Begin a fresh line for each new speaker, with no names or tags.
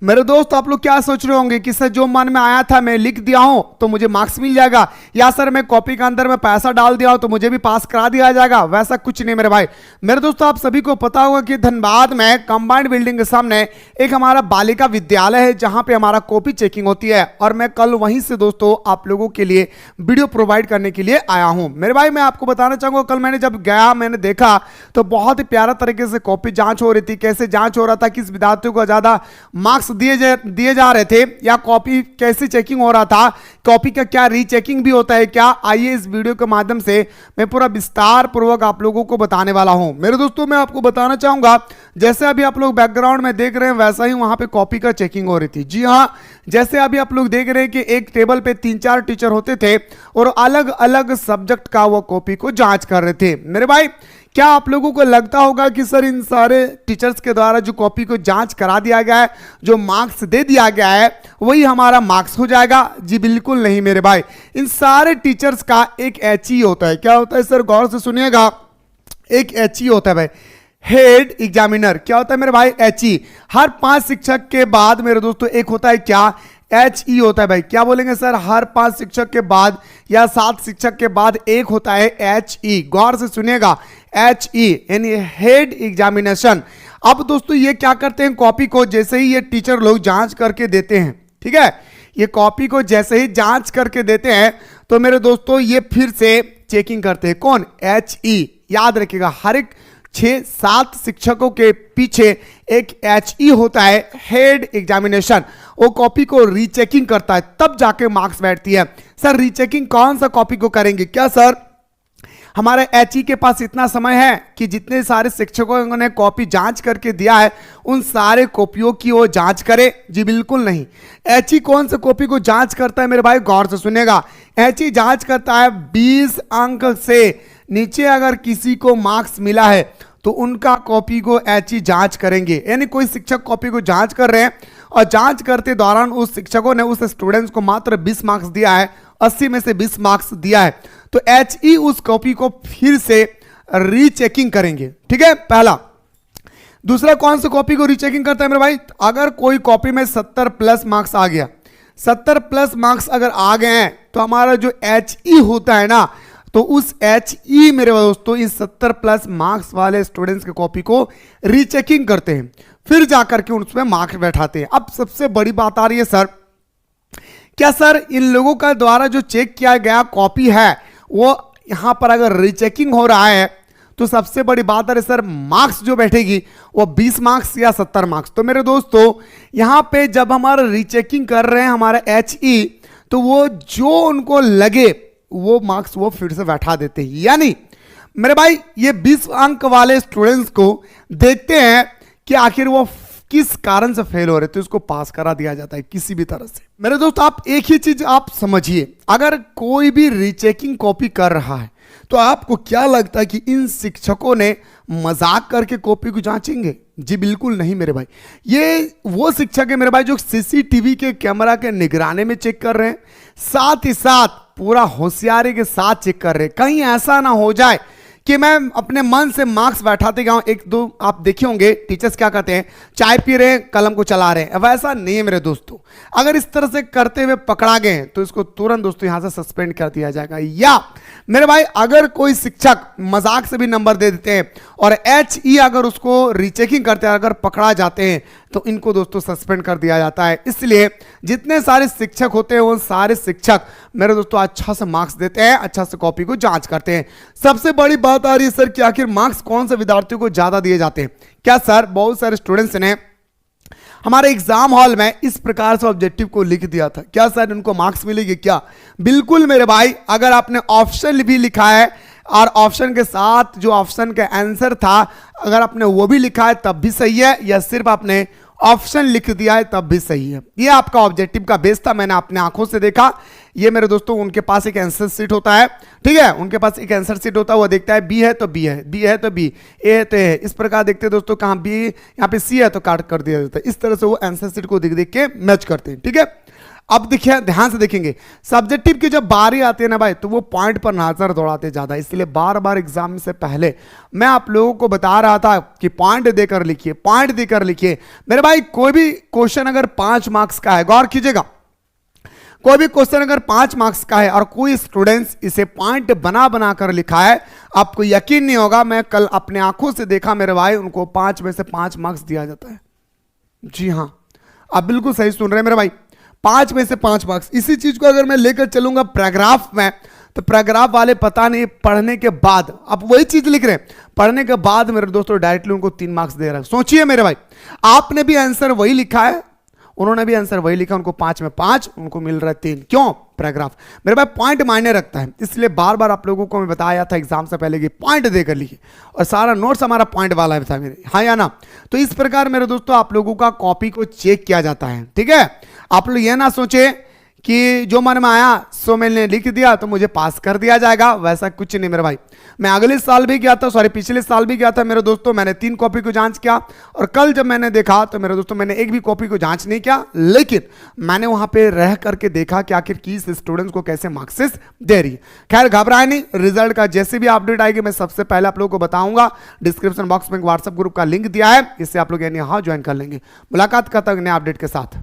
मेरे दोस्त आप लोग क्या सोच रहे होंगे कि सर जो मन में आया था मैं लिख दिया हूं तो मुझे मार्क्स मिल जाएगा, या सर मैं कॉपी के अंदर में पैसा डाल दिया हूं तो मुझे भी पास करा दिया जाएगा। वैसा कुछ नहीं मेरे भाई। मेरे दोस्तों आप सभी को पता होगा कि धनबाद में कंबाइंड बिल्डिंग के सामने एक हमारा बालिका विद्यालय है जहां पे हमारा कॉपी चेकिंग होती है, और मैं कल वहीं से दोस्तों आप लोगों के लिए वीडियो प्रोवाइड करने के लिए आया हूं। मेरे भाई मैं आपको बताना चाहूंगा, कल मैंने जब गया मैंने देखा तो बहुत ही प्यारा तरीके से कॉपी जांच हो रही थी। कैसे जांच हो रहा था, किस विद्यार्थियों को ज्यादा मार्क्स दिए जा रहे थे, या कॉपी कैसे चेकिंग हो रहा था, कॉपी का क्या रीचेकिंग भी होता है क्या, आइए इस वीडियो के माध्यम से मैं पूरा विस्तार पूर्वक आप लोगों को बताने वाला हूं। मेरे दोस्तों मैं आपको बताना चाहूंगा, जैसे अभी आप लोग बैकग्राउंड में देख रहे हैं वैसा ही वहां पे कॉपी का चेकिंग हो रही थी। जी हां, जैसे अभी आप लोग देख रहे हैं कि एक टेबल पे 3-4 टीचर होते थे और अलग अलग सब्जेक्ट का वो कॉपी को जांच कर रहे थे। मेरे भाई क्या आप लोगों को लगता होगा कि सर इन सारे टीचर्स के द्वारा जो कॉपी को जांच करा दिया गया है, जो मार्क्स दे दिया गया है, वही हमारा मार्क्स हो जाएगा? जी बिल्कुल नहीं मेरे भाई। इन सारे टीचर्स का एक HE होता है। क्या होता है सर? गौर से सुनिएगा, एक HE होता है भाई, हेड एग्जामिनर। क्या होता है मेरे भाई? HE। हर 5 शिक्षक के बाद मेरे दोस्तों एक होता है क्या? HE होता है भाई। क्या बोलेंगे सर? हर 5 शिक्षक के बाद या 7 शिक्षक के बाद एक होता है HE। गौर से सुनिएगा, HE यानी हेड एग्जामिनेशन। अब दोस्तों ये क्या करते हैं, कॉपी को जैसे ही ये टीचर लोग जांच करके देते हैं, ठीक है, ये कॉपी को जैसे ही जांच करके देते हैं तो मेरे दोस्तों ये फिर से चेकिंग करते हैं। कौन? HE। याद रखिएगा, हर एक 6-7 शिक्षकों के पीछे एक HE होता है, हेड एग्जामिनेशन। वो कॉपी को रीचेकिंग करता है, तब जाके मार्क्स बैठती है। सर रीचेकिंग कौन सा कॉपी को करेंगे? क्या सर हमारे HE के पास इतना समय है कि जितने सारे शिक्षकों ने कॉपी जांच करके दिया है उन सारे कॉपियों की वो जांच करे? जी बिल्कुल नहीं। HE कौन से कॉपी को जांच करता है मेरे भाई? गौर से सुनेगा, HE जांच करता है 20 अंक से नीचे अगर किसी को मार्क्स मिला है तो उनका कॉपी को HE जांच करेंगे। यानी कोई शिक्षक कॉपी को जांच कर रहे हैं और जांच करते दौरान उस शिक्षकों ने उस स्टूडेंट्स को मात्र 20 मार्क्स दिया है, 80 में से 20 मार्क्स दिया है, तो HE उस कॉपी को फिर से रीचेकिंग करेंगे। ठीक है, पहला। दूसरा कौन सा कॉपी को रीचेकिंग करता है मेरे भाई? अगर कोई कॉपी में 70 प्लस मार्क्स आ गया, 70 प्लस मार्क्स अगर आ गए हैं तो हमारा जो HE होता है ना, तो उस HE मेरे दोस्तों इस 70 प्लस मार्क्स वाले स्टूडेंट्स के कॉपी को रीचेकिंग करते हैं, फिर जाकर के उसमें मार्क्स बैठाते हैं। अब सबसे बड़ी बात आ रही है सर, क्या सर इन लोगों का द्वारा जो चेक किया गया कॉपी है वो यहां पर अगर रीचेकिंग हो रहा है तो सबसे बड़ी बात है सर मार्क्स जो बैठेगी वो 20 मार्क्स या 70 मार्क्स? तो मेरे दोस्तों यहां पे जब हमारा रीचेकिंग कर रहे हैं हमारा HE, तो वो जो उनको लगे वो मार्क्स वो फिर से बैठा देते हैं। यानी मेरे भाई ये 20 अंक वाले स्टूडेंट्स को देखते हैं कि आखिर वो किस कारण से फेल हो रहे थे, उसको पास करा दिया जाता है किसी भी तरह से। मेरे दोस्त आप एक ही चीज आप समझिए, अगर कोई भी रीचेकिंग कॉपी कर रहा है तो आपको क्या लगता है कि इन शिक्षकों ने मजाक करके कॉपी को जांचेंगे? जी बिल्कुल नहीं मेरे भाई। ये वो शिक्षक है मेरे भाई जो CCTV के कैमरा के निगरानी में चेक कर रहे हैं, साथ ही साथ पूरा होशियारी के साथ चेक कर रहे हैं। कहीं ऐसा ना हो जाए कि मैं अपने मन से मार्क्स बैठाते गया हूं। 1-2 आप देखे होंगे टीचर्स क्या करते हैं, चाय पी रहे हैं कलम को चला रहे हैं, वैसा नहीं है मेरे दोस्तों। अगर इस तरह से करते हुए पकड़ा गए तो इसको तुरंत दोस्तों यहां से सस्पेंड कर दिया जाएगा। या मेरे भाई अगर कोई शिक्षक मजाक से भी नंबर दे देते हैं और HE अगर उसको रीचेकिंग करते हैं अगर पकड़ा जाते हैं तो इनको दोस्तों सस्पेंड कर दिया जाता है। इसलिए जितने सारे शिक्षक होते हैं वो सारे शिक्षक मेरे दोस्तों अच्छा से मार्क्स देते हैं, अच्छा से कॉपी को जांच करते हैं। सबसे बड़ी बात आ रही है सर कि आखिर मार्क्स कौन से विद्यार्थियों को ज्यादा दिए जाते हैं? क्या सर बहुत सारे स्टूडेंट्स ने हमारे एग्जाम हॉल में इस प्रकार से ऑब्जेक्टिव को लिख दिया था, क्या सर उनको मार्क्स मिलेंगे क्या? बिल्कुल मेरे भाई, अगर आपने ऑप्शन भी लिखा है और ऑप्शन के साथ जो ऑप्शन का आंसर था अगर आपने वो भी लिखा है तब भी सही है, या सिर्फ आपने ऑप्शन लिख दिया है तब भी सही है। ये आपका ऑब्जेक्टिव का बेस था, मैंने अपने आंखों से देखा। ये मेरे दोस्तों उनके पास एक आंसर शीट होता है, ठीक है, उनके पास एक आंसर शीट होता है, वो देखता है बी है तो बी है, बी है तो बी, ए है तो ए है, इस प्रकार देखते हैं दोस्तों। कहाँ बी, यहाँ पे सी है तो काट कर दिया जाता है। इस तरह से वो आंसर शीट को देख देख के मैच करते हैं। ठीक है, अब देखिए ध्यान से देखेंगे, सब्जेक्टिव की जब बारी आती है ना भाई, तो वो पॉइंट पर नजर दौड़ाते ज्यादा, इसलिए बार बार एग्जाम से पहले मैं आप लोगों को बता रहा था कि पॉइंट देकर लिखिए, पॉइंट देकर लिखिए मेरे भाई। कोई भी क्वेश्चन अगर 5 मार्क्स का है, गौर कीजिएगा, कोई भी क्वेश्चन अगर 5 मार्क्स का है और कोई स्टूडेंट्स इसे पॉइंट बना बना कर लिखा है, आपको यकीन नहीं होगा, मैं कल अपने आंखों से देखा मेरे भाई, उनको 5 में से 5 मार्क्स दिया जाता है। जी हां, आप बिल्कुल सही सुन रहे हैं मेरे भाई, 5 में से 5 मार्क्स। इसी चीज को अगर मैं लेकर चलूंगा पैराग्राफ में, तो पैराग्राफ वाले पता नहीं पढ़ने के बाद, आप वही चीज लिख रहे हैं, पढ़ने के बाद मेरे दोस्तों डायरेक्टली उनको 3 मार्क्स दे रहा है। सोचिए मेरे भाई, आपने भी आंसर वही लिखा है, उन्होंने भी आंसर वही लिखा, उनको 5 में 5, उनको मिल रहा है 3। क्यों? पैराग्राफ। मेरे भाई पॉइंट मायने रखता है, इसलिए बार बार आप लोगों को मैं बताया था एग्जाम से पहले कि पॉइंट देकर लिखिए, और सारा नोट्स हमारा पॉइंट वाला था मेरे, हाँ या ना। तो इस प्रकार मेरे दोस्तों आप लोगों का कॉपी को चेक किया जाता है, ठीक है। आप लोग ये ना सोचे कि जो मन में आया सो मैंने लिख दिया तो मुझे पास कर दिया जाएगा, वैसा कुछ नहीं मेरे भाई। मैं अगले साल भी गया था, सॉरी पिछले साल भी गया था मेरे दोस्तों, मैंने 3 कॉपी को जांच किया, और कल जब मैंने देखा तो मेरे दोस्तों मैंने एक भी कॉपी को जांच नहीं किया, लेकिन मैंने वहां पे रह करके देखा कि आखिर किस स्टूडेंट्स को कैसे मार्क्सेस दे रही है। खैर घबराए नहीं, रिजल्ट का जैसे भी अपडेट आएगी मैं सबसे पहले आप लोगों को बताऊंगा। डिस्क्रिप्शन बॉक्स में व्हाट्सएप ग्रुप का लिंक दिया है, इससे आप लोग यानी हाँ ज्वाइन कर लेंगे। मुलाकात करता हूं नए अपडेट के साथ।